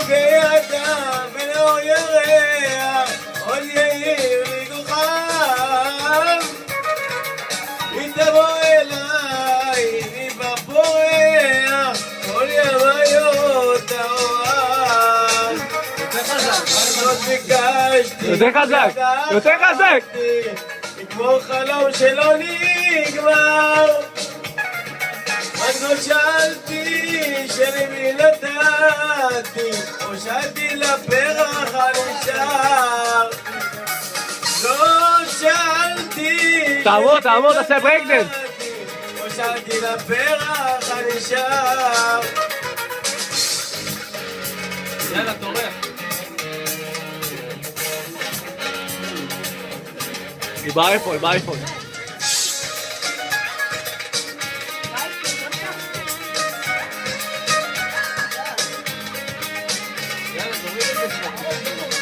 והגעת ולאור ירח עוד יאיר לי כוכב אם תבוא אליי ניבה פורח כל ימיות האוהב זאת ביקשתי יותר חזק, יותר חזק כמו חלום שלא נגמר רק לא שאלתי שלמי נתתי או שאלתי לפרח הנשאר לא שאלתי תעמוד, תעשה ברייקדנס או שאלתי לפרח הנשאר יאללה, תורח היא באייפון יאללה, תוריד את זה